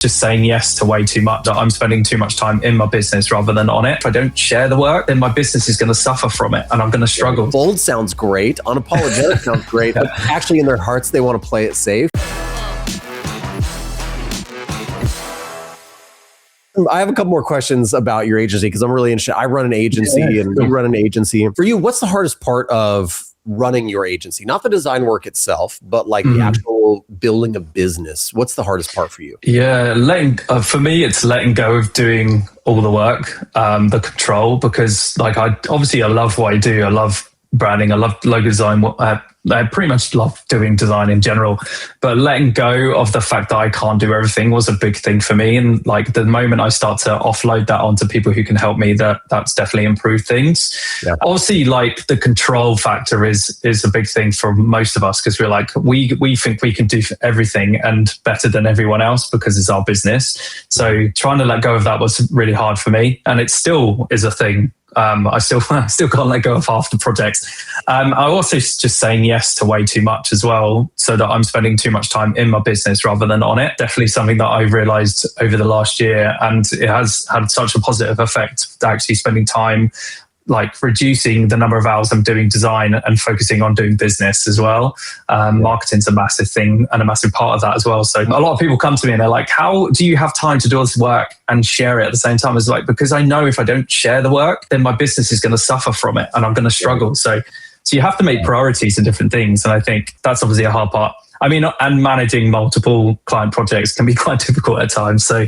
just saying yes to way too much. I'm spending too much time in my business rather than on it. If I don't share the work, then my business is going to suffer from it and I'm going to struggle. Bold sounds great. Unapologetic sounds great. But actually in their hearts, they want to play it safe. I have a couple more questions about your agency because I'm really interested. I run an agency and you run an agency. For you, what's the hardest part of running your agency? Not the design work itself, but like the actual building a business. What's the hardest part for you? Yeah, for me, it's letting go of doing all the work, the control, because like I love what I do. I love branding. I love logo design. I pretty much love doing design in general, but letting go of the fact that I can't do everything was a big thing for me. And like the moment I start to offload that onto people who can help me, that's definitely improved things. Yeah. Obviously, like the control factor is a big thing for most of us because we're like, we think we can do everything and better than everyone else because it's our business. So trying to let go of that was really hard for me. And it still is a thing. I still can't let go of half the projects. I also just saying yes to way too much as well, so that I'm spending too much time in my business rather than on it. Definitely something that I've realized over the last year, and it has had such a positive effect. Actually spending time, like reducing the number of hours I'm doing design and focusing on doing business as well. Marketing's a massive thing and a massive part of that as well. So a lot of people come to me and they're like, how do you have time to do all this work and share it at the same time? It's like, because I know if I don't share the work, then my business is going to suffer from it and I'm going to struggle. So you have to make priorities in different things. And I think that's obviously a hard part. I mean, and managing multiple client projects can be quite difficult at times. So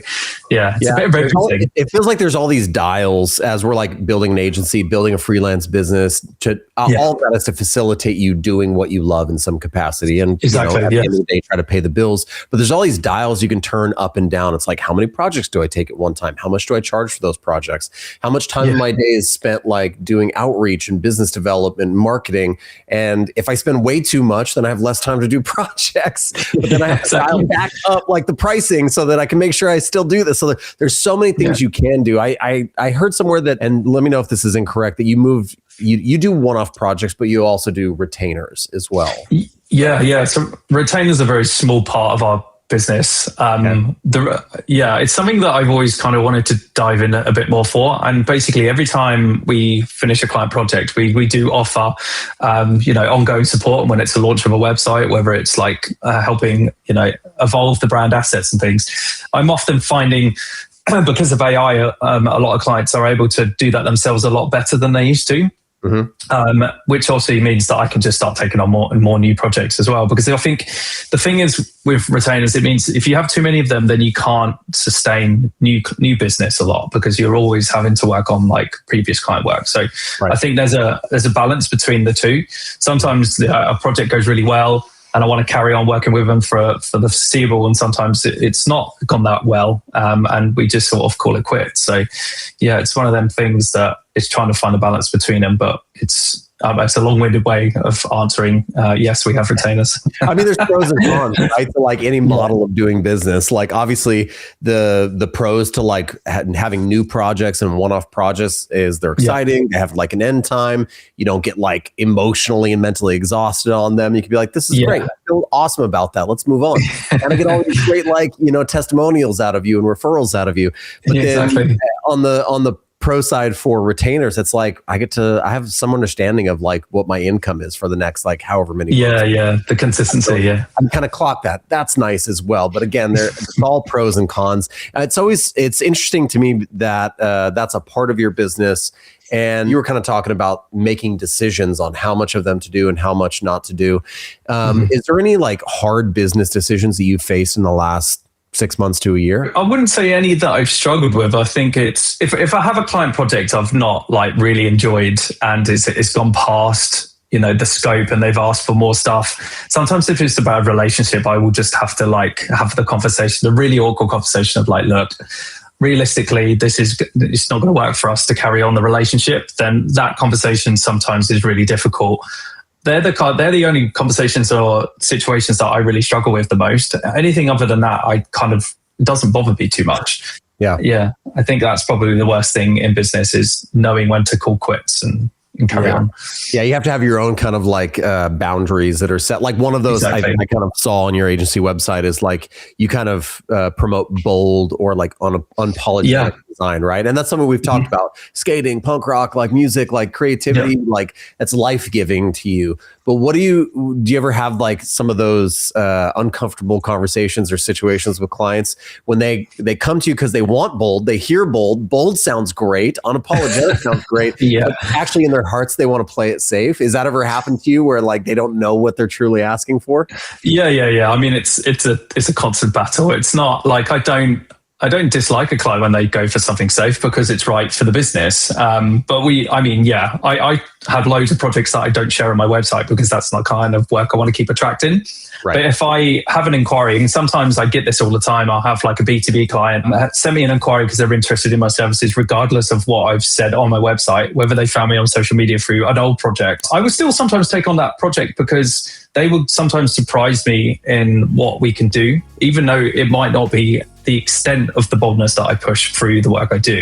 yeah, it's a bit of everything. It feels like there's all these dials as we're like building an agency, building a freelance business to all of that is to facilitate you doing what you love in some capacity. And exactly, at the end of the day, try to pay the bills. But there's all these dials you can turn up and down. It's like, how many projects do I take at one time? How much do I charge for those projects? How much time of my day is spent like doing outreach and business development and marketing? And if I spend way too much, then I have less time to do projects. But then I have to dial back up like the pricing so that I can make sure I still do this. So there's so many things you can do. I heard somewhere that, and let me know if this is incorrect, that you do one-off projects, but you also do retainers as well. Yeah. So retainers are a very small part of our business. It's something that I've always kind of wanted to dive in a bit more for. And basically every time we finish a client project, we do offer, ongoing support when it's a launch of a website, whether it's like helping, evolve the brand assets and things. I'm often finding because of AI, a lot of clients are able to do that themselves a lot better than they used to. Which also means that I can just start taking on more new projects as well. Because I think the thing is with retainers, it means if you have too many of them, then you can't sustain new business a lot because you're always having to work on like previous client work. So I think there's a balance between the two. Sometimes a project goes really well and I want to carry on working with them for the foreseeable. And sometimes it's not gone that well. And we just sort of call it quits. So yeah, it's one of them things that it's trying to find a balance between them, but it's a long-winded way of answering. Yes, we have retainers. I mean, there's pros and cons, right? To like any model of doing business. Like obviously the pros to like having new projects and one-off projects is they're exciting. They have like an end time. You don't get like emotionally and mentally exhausted on them. You can be like, this is great. I feel awesome about that. Let's move on. And I get all these great like, testimonials out of you and referrals out of you. But then on the pro side for retainers, it's like I have some understanding of like what my income is for the next like however many months. The consistency. So I'm kind of clock that. That's nice as well. But again, it's all pros and cons. It's interesting to me that that's a part of your business. And you were kind of talking about making decisions on how much of them to do and how much not to do. Is there any like hard business decisions that you've faced in the last 6 months to a year? I wouldn't say any that I've struggled with. I think it's if I have a client project I've not like really enjoyed and it's gone past the scope and they've asked for more stuff. Sometimes if it's about a relationship, I will just have to like have the conversation, the really awkward conversation of like, look, realistically, it's not going to work for us to carry on the relationship. Then that conversation sometimes is really difficult. They're the only conversations or situations that I really struggle with the most. Anything other than that, it doesn't bother me too much. Yeah. I think that's probably the worst thing in business is knowing when to call quits and and carry on. Yeah, you have to have your own kind of like boundaries that are set. Like one of those I kind of saw on your agency website is like you kind of promote bold or like unapologetic design, right? And that's something we've talked about. Skating, punk rock, like music, like creativity, like that's life-giving to you. But do you ever have like some of those uncomfortable conversations or situations with clients when they come to you because they want bold, they hear bold sounds great, unapologetic sounds great, but actually in their hearts they want to play it safe? Is that ever happened to you where like they don't know what they're truly asking for? Yeah. I mean, it's a constant battle. It's not like I don't dislike a client when they go for something safe because it's right for the business. But I have loads of projects that I don't share on my website because that's not kind of work I want to keep attracting. Right. But if I have an inquiry, and sometimes I get this all the time, I'll have like a B2B client send me an inquiry because they're interested in my services, regardless of what I've said on my website, whether they found me on social media through an old project. I would still sometimes take on that project because they would sometimes surprise me in what we can do, even though it might not be the extent of the boldness that I push through the work I do.